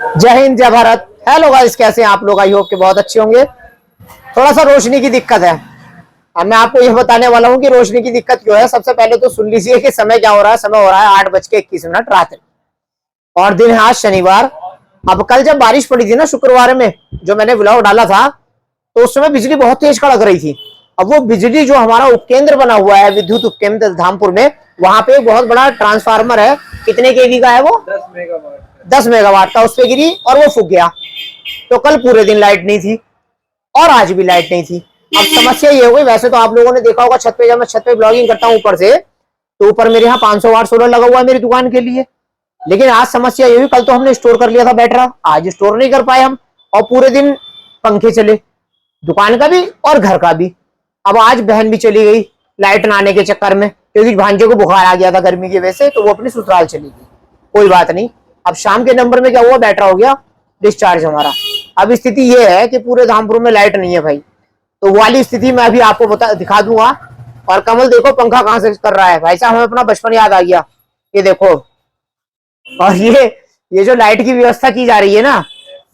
जय हिंद जय Bharat. Hello guys, कैसे हैं आप लोग? आई होप के बहुत अच्छे होंगे। थोड़ा सा रोशनी की दिक्कत है। अब मैं आपको यह बताने वाला हूँ कि रोशनी की दिक्कत क्यों है। सबसे पहले तो सुन लीजिए कि समय क्या हो रहा है। समय हो रहा है 8:21 रात और दिन है आज शनिवार। अब कल जब बारिश पड़ी थी ना शुक्रवार में, जो मैंने ब्लॉग डाला था, तो उस समय बिजली बहुत तेज कड़क रही थी। अब वो बिजली जो हमारा उपकेंद्र बना हुआ है, विद्युत उपकेंद्र धामपुर में, वहां पे एक बहुत बड़ा ट्रांसफार्मर है। कितने केवी का है वो? 10 मेगावाट का। उस पर गिरी और वो फूक गया। तो कल पूरे दिन लाइट नहीं थी और आज भी लाइट नहीं थी। अब समस्या ये हो गई। वैसे तो आप लोगों ने देखा होगा छत पे, जब मैं छत पे ब्लॉगिंग करता हूँ ऊपर से, तो ऊपर मेरे यहाँ 500 वाट सोलर लगा हुआ है मेरी दुकान के लिए। लेकिन आज समस्या ये हुई, कल तो हमने स्टोर कर लिया था बैटरा, आज स्टोर नहीं कर पाए हम। और पूरे दिन पंखे चले, दुकान का भी और घर का भी। अब आज बहन भी चली गई लाइट ना आने के चक्कर में, क्योंकि भांजे को बुखार आ गया था गर्मी की वजह से, तो वो अपनी ससुराल चली गई। कोई बात नहीं। अब शाम के नंबर में क्या हुआ, बैटरा हो गया डिस्चार्ज हमारा। अब स्थिति ये है कि पूरे धामपुर में लाइट नहीं है भाई। तो वो वाली स्थिति मैं अभी आपको दिखा दूंगा। और कमल देखो पंखा कहां से कर रहा है भाई साहब, हमें अपना बचपन याद आ गया। ये देखो। और ये जो लाइट की व्यवस्था की जा रही है ना,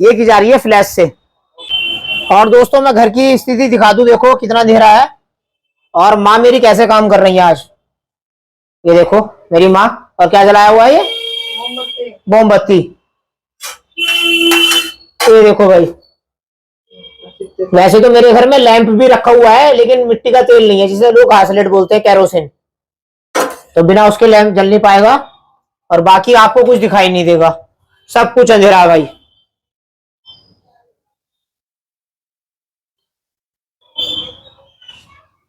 ये की जा रही है फ्लैश से। और दोस्तों मैं घर की स्थिति दिखा दूं, देखो कितना अंधेरा है। और माँ मेरी कैसे काम कर रही है आज। ये देखो मेरी माँ। और क्या जलाया हुआ है ये? मोमबत्ती। ये देखो भाई। वैसे तो मेरे घर में लैंप भी रखा हुआ है, लेकिन मिट्टी का तेल नहीं है, जिसे लोग घासलेट बोलते हैं, कैरोसिन। तो बिना उसके लैंप जल नहीं पाएगा। और बाकी आपको कुछ दिखाई नहीं देगा, सब कुछ अंधेरा है भाई।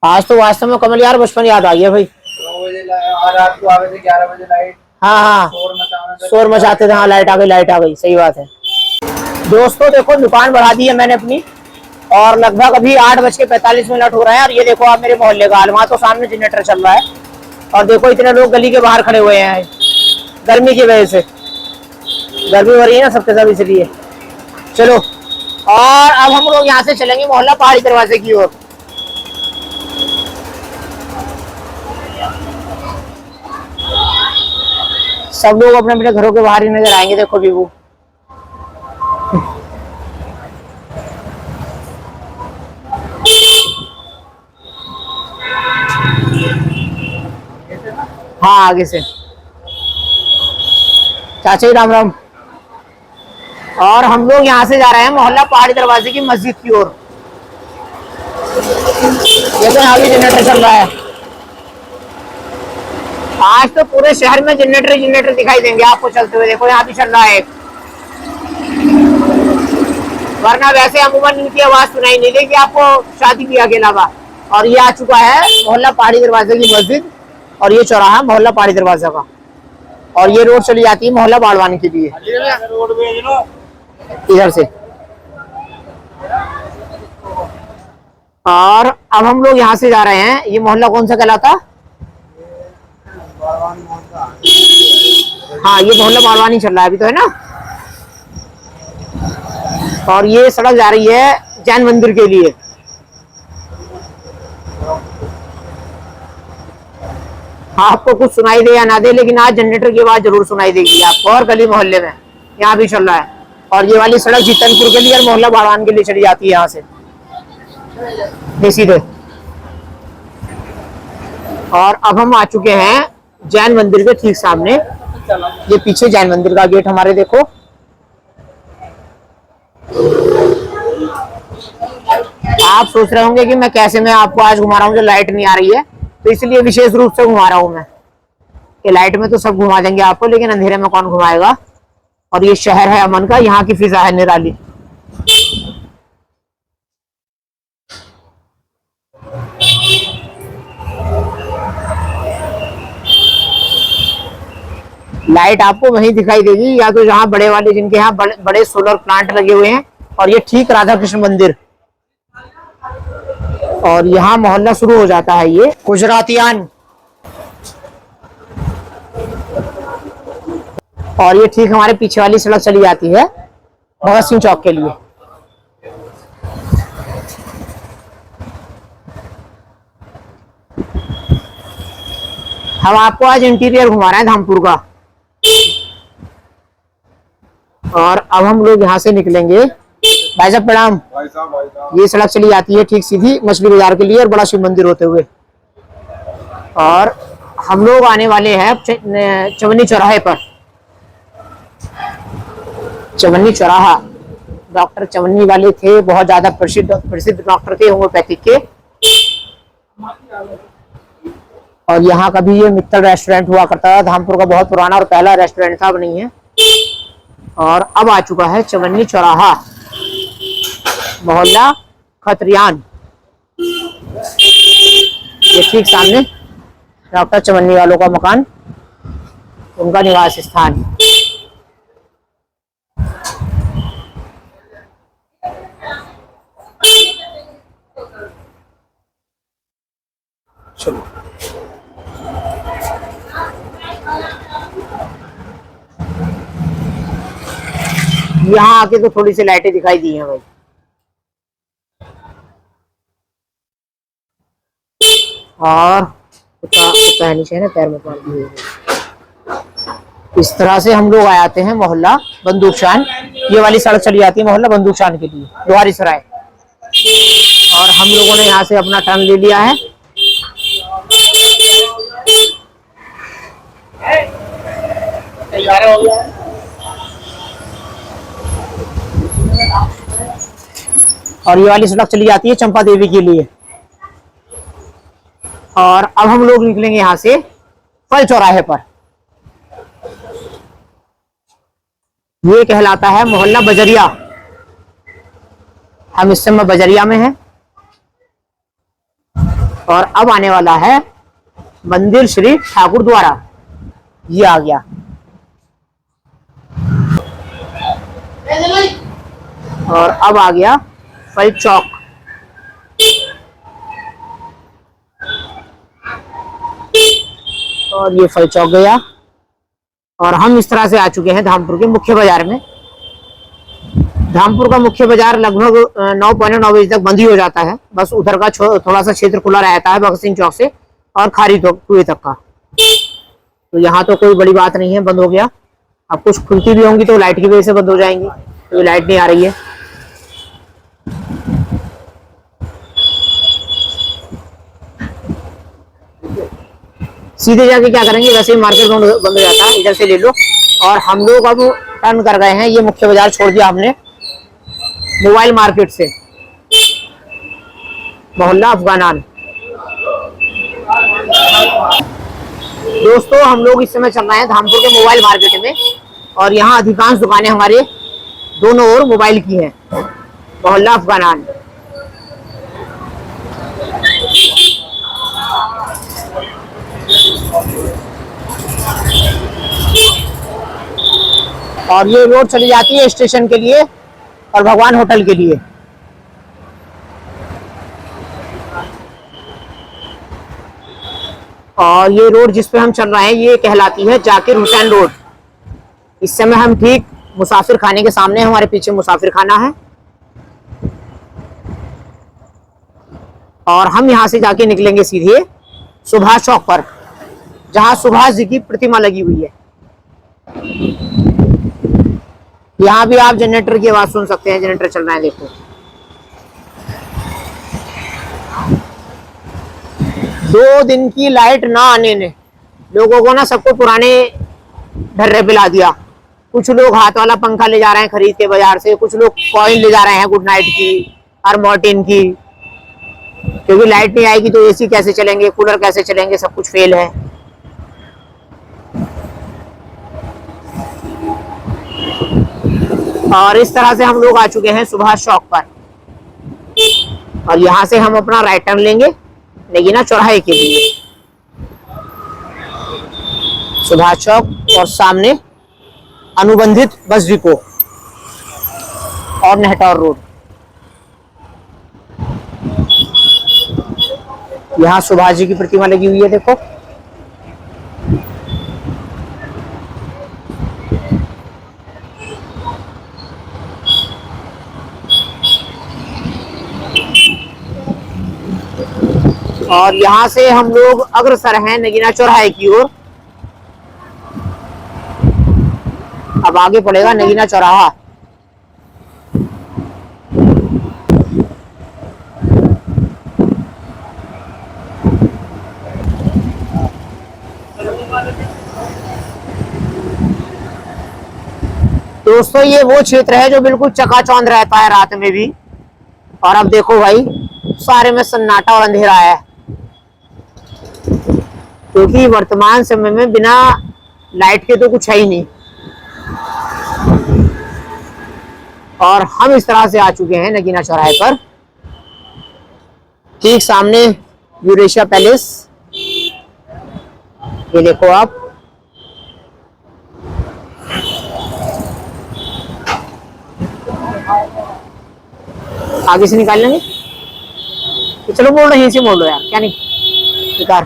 आज तो वास्तव में कमल यार बचपन याद आ गया भाई। 9 बजे रात को आ गए थे, 11 बजे लाइट। हाँ हाँ, शोर मचाते थे। हाँ लाइट आ गई, लाइट आ गई, सही बात है। दोस्तों देखो दुकान बढ़ा दी है मैंने अपनी, और लगभग अभी 8:45 हो रहे हैं। और ये देखो आप मेरे मोहल्ले का हाल, वहां तो सामने जनरेटर चल रहा है। और देखो इतने लोग गली के बाहर खड़े हुए हैं गर्मी की वजह से। गर्मी हो रही है ना सबके सब, इसलिए। चलो, और अब हम लोग यहाँ से चलेंगे मोहल्ला पहाड़ी दरवाजे की ओर। सब लोग अपने अपने घरों के बाहर ही नजर आएंगे। देखो बीबू। हाँ आगे से। चाचा जी राम राम। और हम लोग यहाँ से जा रहे हैं मोहल्ला पहाड़ी दरवाजे की मस्जिद की ओर। ये तो यहाँ भी जनरेटर चल रहा है। आज तो पूरे शहर में जनरेटर जनरेटर दिखाई देंगे आपको चलते हुए। देखो यहाँ भी चल रहा है एक। वरना वैसे अमूमन इनकी आवाज सुनाई नहीं देगी आपको शादी ब्याह के अलावा। और ये आ चुका है मोहल्ला पहाड़ी दरवाजे की मस्जिद, और ये चौराहा मोहल्ला पहाड़ी दरवाजा का। और ये रोड चली जाती है मोहल्ला बाड़वानी के लिए इधर से। और अब हम लोग यहाँ से जा रहे हैं। ये मोहल्ला कौन सा कहलाता? हाँ ये मोहल्ला बाड़वानी चल रहा है अभी तो, है ना। और ये सड़क जा रही है जैन मंदिर के लिए। आपको कुछ सुनाई दे या ना दे, लेकिन आज जनरेटर की आवाज जरूर सुनाई देगी आपको। और गली मोहल्ले में यहाँ भी चल रहा है। और ये वाली सड़क जीतनपुर के लिए और मोहल्ला बाड़वान के लिए चली जाती है यहाँ से सीधे। और अब हम आ चुके हैं जैन मंदिर के ठीक सामने। ये पीछे जैन मंदिर का गेट हमारे देखो। आप सोच रहे होंगे कि मैं आपको आज घुमा रहा हूँ जो लाइट नहीं आ रही है, तो इसलिए विशेष रूप से घुमा रहा हूँ मैं। कि लाइट में तो सब घुमा देंगे आपको, लेकिन अंधेरे में कौन घुमाएगा। और ये शहर है अमन का, यहाँ की फिजा है निराली। लाइट आपको वहीं दिखाई देगी, या तो जहाँ बड़े वाले जिनके यहाँ बड़े सोलर प्लांट लगे हुए हैं। और ये ठीक राधा कृष्ण मंदिर। और यहाँ मोहल्ला शुरू हो जाता है ये गुजरातियान। और ये ठीक हमारे पीछे वाली सड़क चली जाती है भगत सिंह चौक के लिए। हम आपको आज इंटीरियर घुमा रहे हैं धामपुर का। और अब हम लोग यहाँ से निकलेंगे। भाई साहब प्रणाम। भाई साहब ये सड़क चली जाती है ठीक सीधी मछली बाजार के लिए और बड़ा शिव मंदिर होते हुए, और हम लोग आने वाले हैं चवन्नी चौराहे पर। चवन्नी चौराहा डॉक्टर चवन्नी वाले थे, बहुत ज्यादा प्रसिद्ध डॉक्टर थे होम्योपैथिक के। और यहाँ का भी ये मित्तल रेस्टोरेंट हुआ करता था, धामपुर का बहुत पुराना और पहला रेस्टोरेंट था, अब नहीं है। और अब आ चुका है चवन्नी चौराहा, मोहल्ला खतरियान। ये ठीक सामने डॉक्टर चवन्नी वालों का मकान, उनका निवास स्थान। चलो यहाँ आके तो थोड़ी सी लाइटें दिखाई दी हैं भाई। और नीचे है ना, पैर में पार दिए। इस तरह से हम लोग आ जाते हैं मोहल्ला बंदूकशान। ये वाली सड़क चली जाती है मोहल्ला बंदूकशान के लिए, द्वारी सराय। और हम लोगों ने यहाँ से अपना टर्न ले लिया है। और ये वाली सड़क चली जाती है चंपा देवी के लिए। और अब हम लोग निकलेंगे यहाँ से फल चौराहे पर। ये कहलाता है मोहल्ला बजरिया। हम इस समय बजरिया में हैं। और अब आने वाला है मंदिर श्री ठाकुर द्वारा। ये आ गया। और अब आ गया फल चौक। और ये फल चौक गया। और हम इस तरह से आ चुके हैं धामपुर के मुख्य बाजार में। धामपुर का मुख्य बाजार लगभग 9:09 बजे तक बंद ही हो जाता है। बस उधर का थोड़ा सा क्षेत्र खुला रहता है, भगत सिंह चौक से और खारी कुएं तक का। तो यहाँ तो कोई बड़ी बात नहीं है, बंद हो गया। अब कुछ खुलती भी होंगी तो लाइट की वजह से बंद हो जाएंगी, तो लाइट नहीं आ रही है। सीधे जाके क्या करेंगे, वैसे ही मार्केट बंद हो जाता है, इधर से ले लो। और हम लोग अब टर्न कर गए हैं, ये मुख्य बाजार छोड़ दिया हमने मोबाइल मार्केट से, मोहल्ला अफगानान। दोस्तों हम लोग इस समय चल रहे हैं धामपुर के मोबाइल मार्केट में। और यहाँ अधिकांश दुकानें हमारे दोनों ओर मोबाइल की हैं, मोहल्ला अफगानान। और ये रोड चली जाती है स्टेशन के लिए और भगवान होटल के लिए। और ये रोड जिस पे हम चल रहे हैं ये कहलाती है जाकिर हुसैन रोड। इस समय हम ठीक मुसाफिर खाने के सामने, हमारे पीछे मुसाफिर खाना है। और हम यहाँ से जाके निकलेंगे सीधे सुभाष चौक पर, जहाँ सुभाष जी की प्रतिमा लगी हुई है। यहाँ भी आप जनरेटर की आवाज सुन सकते हैं, जनरेटर चल रहा है देखो। 2 दिन की लाइट ना आने ने लोगों को ना सबको पुराने ढर्रे पे ला दिया। कुछ लोग हाथ वाला पंखा ले जा रहे हैं खरीद के बाजार से, कुछ लोग कॉइन ले जा रहे हैं गुड नाइट की और मॉर्टिन की, क्योंकि लाइट नहीं आएगी तो एसी कैसे चलेंगे, कूलर कैसे चलेंगे, सब कुछ फेल है। और इस तरह से हम लोग आ चुके हैं सुभाष चौक पर। और यहाँ से हम अपना राइट टर्न लेंगे नगीना चौराहे के लिए। सुभाष चौक और सामने अनुबंधित बस डिपो और नेहटौर रोड। यहाँ सुभाष जी की प्रतिमा लगी हुई है देखो। और यहाँ से हम लोग अग्रसर हैं नगीना चौराहे की ओर। अब आगे पड़ेगा नगीना चौराहा। दोस्तों ये वो क्षेत्र है जो बिल्कुल चकाचौंध रहता है रात में भी। और अब देखो भाई सारे में सन्नाटा और अंधेरा है, क्योंकि वर्तमान समय में बिना लाइट के तो कुछ है ही नहीं। और हम इस तरह से आ चुके हैं नगीना चौराहे पर, ठीक सामने यूरेशिया पैलेस। ये देखो आप, आगे से निकाल लेंगे तो चलो मोड़ यहीं से मोड़ लो यार, क्या नहीं बेकार।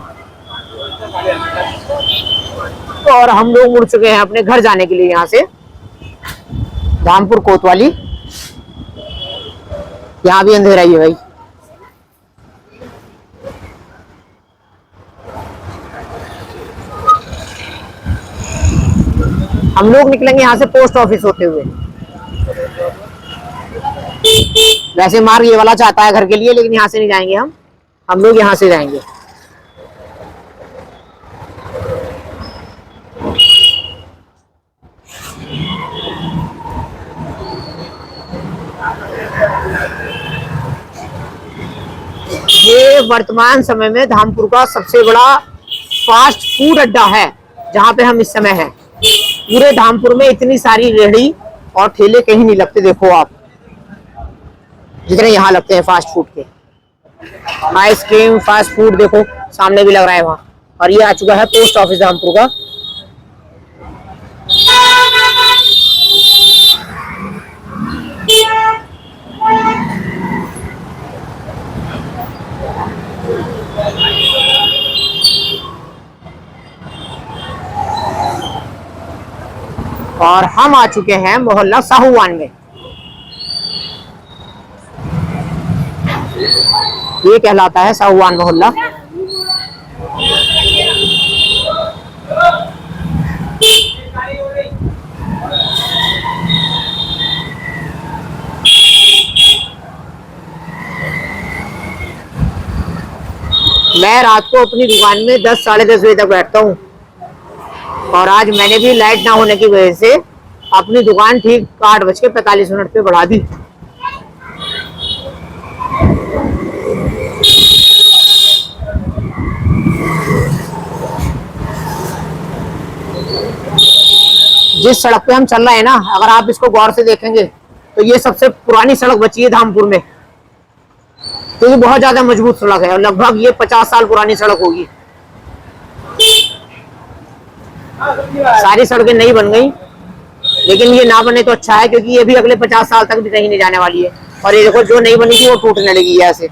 और हम लोग मुड़ चुके हैं अपने घर जाने के लिए, यहाँ से धामपुर कोतवाली। यहाँ भी अंधेरा ही है भाई। हम लोग निकलेंगे यहाँ से पोस्ट ऑफिस होते हुए। वैसे मार्ग ये वाला चाहता है घर के लिए, लेकिन यहाँ से नहीं जाएंगे हम लोग यहाँ से जाएंगे। ये वर्तमान समय में धामपुर का सबसे बड़ा फास्ट फूड अड्डा है, जहाँ पे हम इस समय हैं। पूरे धामपुर में इतनी सारी रेहड़ी और ठेले कहीं नहीं लगते, देखो आप, जितने यहाँ लगते हैं फास्ट फूड के। आइसक्रीम, फास्ट फूड देखो सामने भी लग रहा है वहाँ। और ये आ चुका है पोस्ट ऑफिस धामपुर का। और हम आ चुके हैं मोहल्ला साहूवान में। ये कहलाता है साहूवान मोहल्ला। मैं रात को अपनी दुकान में 10 साढ़े 10 बजे तक बैठता हूँ, और आज मैंने भी लाइट ना होने की वजह से अपनी दुकान ठीक 8:45 पे बढ़ा दी। जिस सड़क पे हम चल रहे हैं ना, अगर आप इसको गौर से देखेंगे तो ये सबसे पुरानी सड़क बची है धामपुर में, क्योंकि बहुत ज्यादा मजबूत सड़क है और लगभग ये 50 साल पुरानी सड़क होगी। सारी सड़कें नई बन गई, लेकिन ये ना बने तो अच्छा है, क्योंकि ये भी अगले 50 साल तक भी कहीं नहीं जाने वाली है। और ये देखो जो नई बनी थी वो टूटने लगी है, ऐसे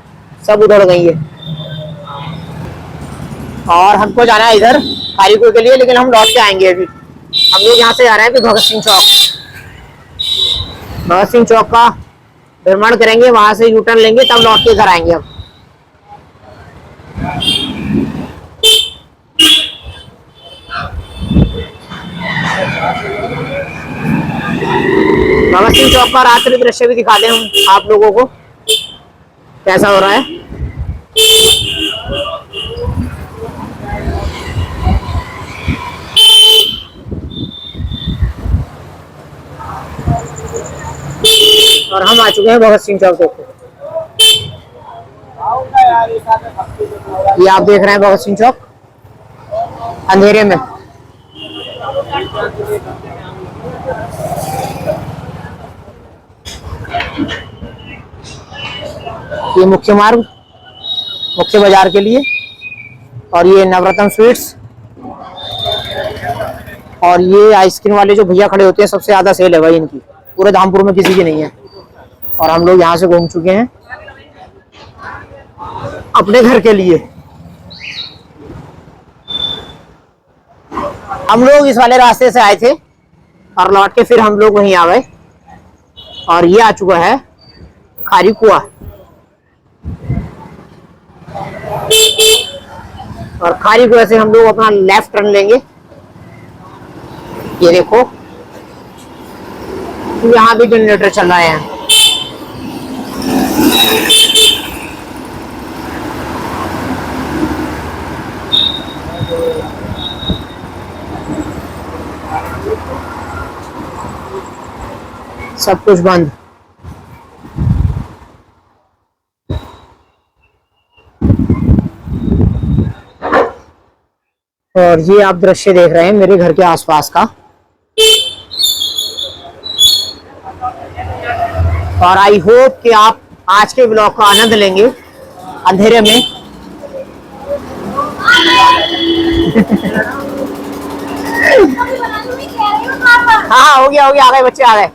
सब उधड़ गई है। और हमको जाना है इधर खारीपुर के लिए, लेकिन हम लौट के आएंगे। अभी हम लोग यहाँ से जा रहे हैं भगत सिंह चौक। भगत सिंह चौक का भ्रमण करेंगे, वहां से यूटर्न लेंगे, तब लौट के घर आएंगे। अब भगत सिंह चौक का रात्रि दृश्य भी दिखा दें हम आप लोगों को, कैसा हो रहा है। और हम आ चुके हैं भगत सिंह चौक। देखो ये आप देख रहे हैं भगत सिंह चौक अंधेरे में। ये मुख्य मार्ग, मुख्य बाजार के लिए। और ये नवरत्न स्वीट्स, और ये आइसक्रीम वाले जो भैया खड़े होते हैं, सबसे ज्यादा सेल है भाई इनकी, पूरे धामपुर में किसी की नहीं है। और हम लोग यहाँ से घूम चुके हैं अपने घर के लिए। हम लोग इस वाले रास्ते से आए थे और लौट के फिर हम लोग वहीं आ गए। और ये आ चुका है खारी कुआं। और खारी कुआं से हम लोग अपना लेफ्ट टर्न लेंगे। ये देखो यहाँ भी जनरेटर चल रहे हैं। सब कुछ बंद। और ये आप दृश्य देख रहे हैं मेरे घर के आसपास का। और आई होप कि आप आज के ब्लॉग का आनंद लेंगे अंधेरे में। हाँ हो गया, आ गए बच्चे, आ गए।